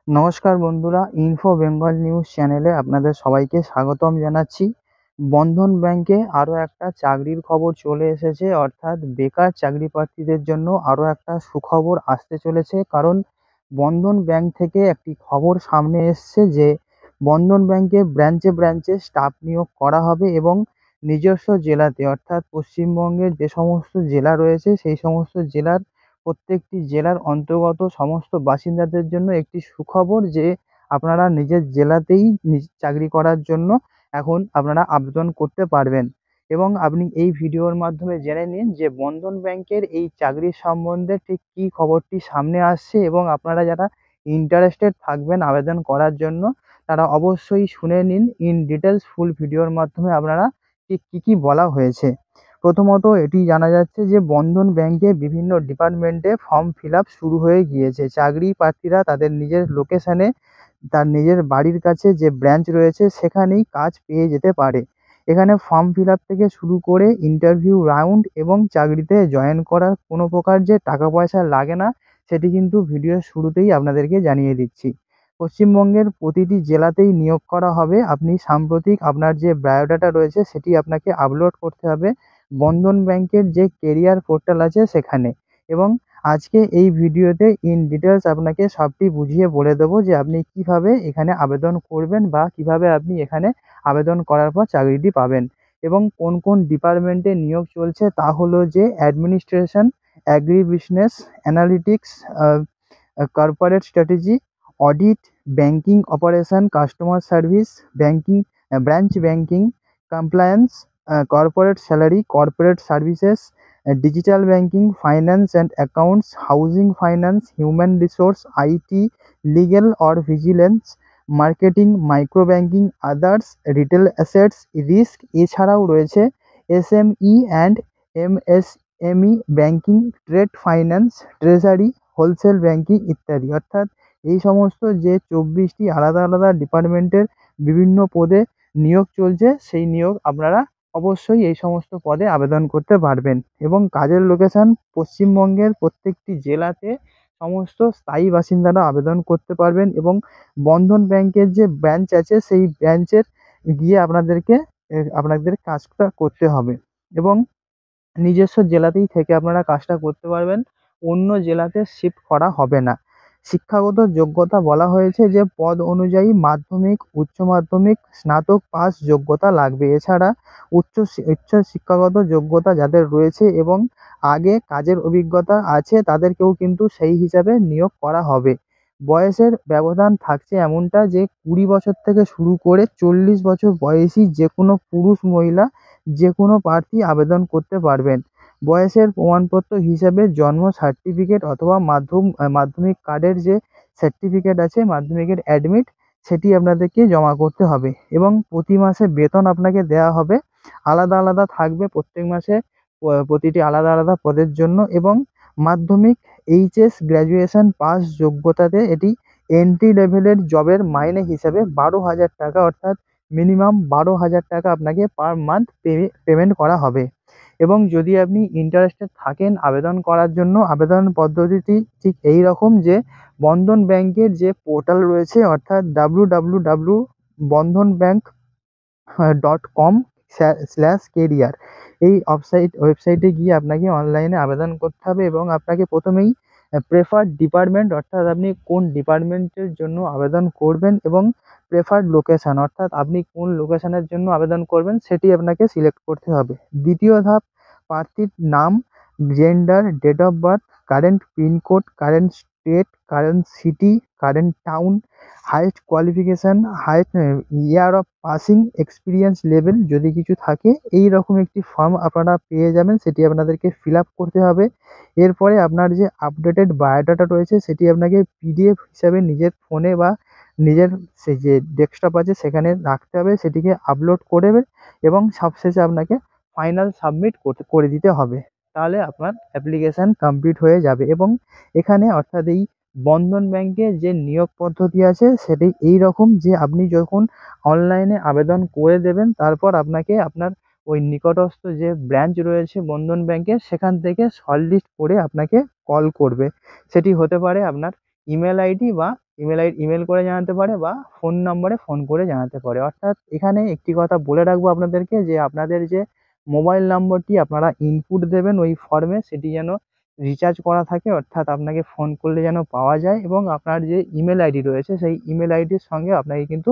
নমস্কার বন্ধুরা, info Bengal news চ্যানেলে আপনাদের সবাইকে স্বাগতম জানাচ্ছি। বন্ধন ব্যাংকে আরও একটা চাকরির খবর চলে এসেছে, অর্থাৎ বেকার চাকরি প্রার্থীদের জন্য আরও একটা সুখবর আসতে চলেছে। কারণ বন্ধন ব্যাংক থেকে একটি খবর সামনে এসছে যে বন্ধন ব্যাংকে ব্রাঞ্চে ব্রাঞ্চে স্টাফ নিয়োগ করা হবে এবং নিজস্ব জেলাতে, অর্থাৎ পশ্চিমবঙ্গের যে সমস্ত জেলা রয়েছে সেই সমস্ত জেলার প্রত্যেকটি জেলার অন্তর্গত সমস্ত বাসিন্দাদের জন্য একটি সুখবর যে আপনারা নিজের জেলাতেই চাকরি করার জন্য এখন আপনারা আবেদন করতে পারবেন। এবং আপনি এই ভিডিওর মাধ্যমে জেনে নিন যে বন্ধন ব্যাংকের এই চাকরির সম্বন্ধে ঠিক কী খবরটি সামনে আসছে, এবং আপনারা যারা ইন্টারেস্টেড থাকবেন আবেদন করার জন্য তারা অবশ্যই শুনে নিন ইন ডিটেলস ফুল ভিডিওর মাধ্যমে আপনারা ঠিক কী কী বলা হয়েছে। প্রথমত এটি জানা যাচ্ছে যে বন্ধন ব্যাংকে বিভিন্ন ডিপার্টমেন্টে ফর্ম ফিল আপ শুরু হয়ে গিয়েছে। চাকরি প্রার্থীরা তাদের নিজের লোকেশানে, তার নিজের বাড়ির কাছে যে ব্রাঞ্চ রয়েছে সেখানেই কাজ পেয়ে যেতে পারে। এখানে ফর্ম ফিল আপ থেকে শুরু করে ইন্টারভিউ রাউন্ড এবং চাকরিতে জয়েন করার কোনো প্রকার যে টাকা পয়সা লাগে না, সেটি কিন্তু ভিডিওর শুরুতেই আপনাদেরকে জানিয়ে দিচ্ছি। পশ্চিমবঙ্গের প্রতিটি জেলাতেই নিয়োগ করা হবে। আপনি সাম্প্রতিক আপনার যে বায়োডাটা রয়েছে সেটি আপনাকে আপলোড করতে হবে বন্ধন ব্যাংকের যে কেরিয়ার পোর্টাল আছে সেখানে। এবং আজকে এই ভিডিওতে ইন ডিটেলস আপনাকে সবটি বুঝিয়ে বলে দেবো যে আপনি কিভাবে এখানে আবেদন করবেন বা কিভাবে আপনি এখানে আবেদন করার পর চাকরিটি পাবেন। এবং কোন কোন ডিপার্টমেন্টে নিয়োগ চলছে তা হলো যে administration, agree business, analytics, corporate strategy, audit, banking operation, customer service, banking, branch banking, compliance, corporate salary, corporate services, digital banking, finance and accounts, housing finance, human resource, IT, legal or vigilance, marketing, micro banking, others, retail assets, risk. এছাড়াও রয়েছে SME and MSME banking, trade finance, treasury, wholesale banking ইত্যাদি। অর্থাৎ এই সমস্ত যে 24টি আলাদা আলাদা ডিপার্টমেন্টের বিভিন্ন পদে নিয়োগ চলছে, সেই নিয়োগ আপনারা অবশ্যই এই সমস্ত পদে আবেদন করতে পারবেন। এবং কাজের লোকেশান পশ্চিমবঙ্গের প্রত্যেকটি জেলাতে সমস্ত স্থায়ী বাসিন্দারা আবেদন করতে পারবেন। এবং বন্ধন ব্যাংকের যে ব্রাঞ্চ আছে সেই ব্রাঞ্চের গিয়ে আপনাদের কাজটা করতে হবে। এবং নিজস্ব জেলাতেই থেকে আপনারা কাজটা করতে পারবেন, অন্য জেলাতে শিফট করা হবে না। শিক্ষাগত যোগ্যতা বলা হয়েছে যে পদ অনুযায়ী মাধ্যমিক, উচ্চ মাধ্যমিক, স্নাতক পাস যোগ্যতা লাগবে। এছাড়া উচ্চ শিক্ষাগত যোগ্যতা যাদের রয়েছে এবং আগে কাজের অভিজ্ঞতা আছে তাদেরকেও কিন্তু সেই হিসাবে নিয়োগ করা হবে। বয়সের ব্যবধান থাকছে এমনটা যে 20 বছর থেকে শুরু করে 40 বছর বয়সী যে কোনো পুরুষ মহিলা যে কোনো প্রার্থী আবেদন করতে পারবেন। বয়সের প্রমাণপত্র হিসাবে জন্ম সার্টিফিকেট অথবা মাধ্যমিক কার্ডের যে সার্টিফিকেট আছে, মাধ্যমিকের অ্যাডমিট, সেটি আপনাদেরকে জমা করতে হবে। এবং প্রতি মাসে বেতন আপনাকে দেওয়া হবে, আলাদা আলাদা থাকবে প্রত্যেক মাসে প্রতিটি আলাদা আলাদা পদের জন্য। এবং মাধ্যমিক, এইচএস, গ্র্যাজুয়েশন পাস যোগ্যতাতে এটি এন্ট্রি লেভেলের জবের মাইনে হিসাবে 12,000 টাকা, অর্থাৎ মিনিমাম 12,000 টাকা আপনাকে পার মান্থ পেমেন্ট করা হবে। এবং যদি আপনি ইন্টারেস্টেড থাকেন আবেদন করার জন্য, আবেদন পদ্ধতিটি ঠিক এই রকম যে বন্ধন ব্যাংকের যে পোর্টাল রয়েছে, অর্থাৎ www.bandhanbank.com/career, এই ওয়েবসাইটে গিয়ে আপনাকে অনলাইনে আবেদন করতে হবে। এবং আপনাকে প্রথমেই প্রেফার্ড ডিপার্টমেন্ট, অর্থাৎ আপনি কোন ডিপার্টমেন্টের জন্য আবেদন করবেন, এবং প্রেফার্ড লোকেশান, অর্থাৎ আপনি কোন লোকেশানের জন্য আবেদন করবেন সেটি আপনাকে সিলেক্ট করতে হবে। দ্বিতীয় ধাপ, প্রার্থীর নাম, gender, date of birth, current pincode, current state, current city, current town, highest qualification, year of passing, experience level যদি কিছু থাকে, এই রকম একটি ফর্ম আপনারা পেয়ে যাবেন, সেটি আপনাদেরকে ফিল আপ করতে হবে। এরপরে আপনার যে আপডেটেড বায়োডাটা রয়েছে সেটি আপনাকে পিডিএফ হিসাবে নিজের ফোনে বা নিজের সেই যে ডেস্কটপ আছে সেখানে রাখতে হবে, সেটিকে আপলোড করে এবং সবশেষে আপনাকে ফাইনাল সাবমিট করে দিতে হবে। তাহলে আপনার অ্যাপ্লিকেশান কমপ্লিট হয়ে যাবে। এবং এখানে অর্থাৎ এই বন্ধন ব্যাংকের যে নিয়োগ পদ্ধতি আছে সেটি এই রকম যে আপনি যখন অনলাইনে আবেদন করে দেবেন তারপর আপনাকে আপনার ওই নিকটস্থ যে ব্রাঞ্চ রয়েছে বন্ধন ব্যাংকের সেখান থেকে শর্টলিস্ট করে আপনাকে কল করবে। সেটি হতে পারে আপনার ইমেল আইডি বা ইমেল করে জানাতে পারে বা ফোন নম্বরে ফোন করে জানাতে পারে। অর্থাৎ এখানে একটি কথা বলে রাখবো আপনাদেরকে যে আপনাদের যে মোবাইল নম্বরটি আপনারা ইনপুট দেবেন ওই ফর্মে, সেটি যেন রিচার্জ করা থাকে, অর্থাৎ আপনাকে ফোন করলে যেন পাওয়া যায়, এবং আপনার যে ইমেল আইডি রয়েছে সেই ইমেল আইডির সঙ্গে আপনাকে কিন্তু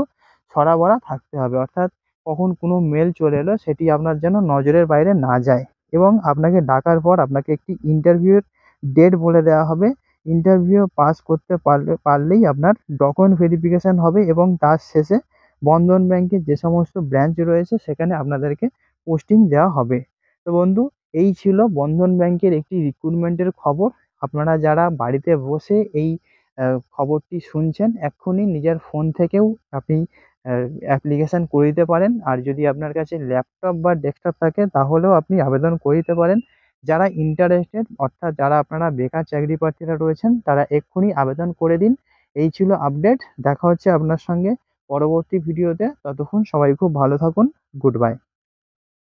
সরাবরা থাকতে হবে। অর্থাৎ কখন কোনো মেল চলে এলো সেটি আপনার যেন নজরের বাইরে না যায়, এবং আপনাকে ডাকার পর আপনাকে একটি ইন্টারভিউর ডেট বলে দেওয়া হবে। ইন্টারভিউ পাস করতে পারলেই আপনার ডকুমেন্ট ভেরিফিকেশন হবে, এবং তার শেষে বন্ধন ব্যাংকের যে সমস্ত ব্রাঞ্চ রয়েছে সেখানে আপনাদেরকে পোস্টিং দেওয়া হবে। তো বন্ধু, এই ছিল বন্ধন ব্যাংকের একটি রিক্রুটমেন্টের খবর। আপনারা যারা বাড়িতে বসে এই খবরটি শুনছেন, এক্ষুনি নিজের ফোন থেকেও আপনি অ্যাপ্লিকেশন করে দিতে পারেন। আর যদি আপনার কাছে ল্যাপটপ বা ডেস্কটপ থাকে তাহলেও আপনি আবেদন করে দিতে পারেন। যারা ইন্টারেস্টেড, অর্থাৎ যারা আপনারা বেকার চাকরি প্রার্থীরা রয়েছেন, তারা এক্ষুনি আবেদন করে দিন। এই ছিল আপডেট। দেখা হচ্ছে আপনার সঙ্গে পরবর্তী ভিডিওতে। ততক্ষণ সবাই খুব ভালো থাকুন। Good bye.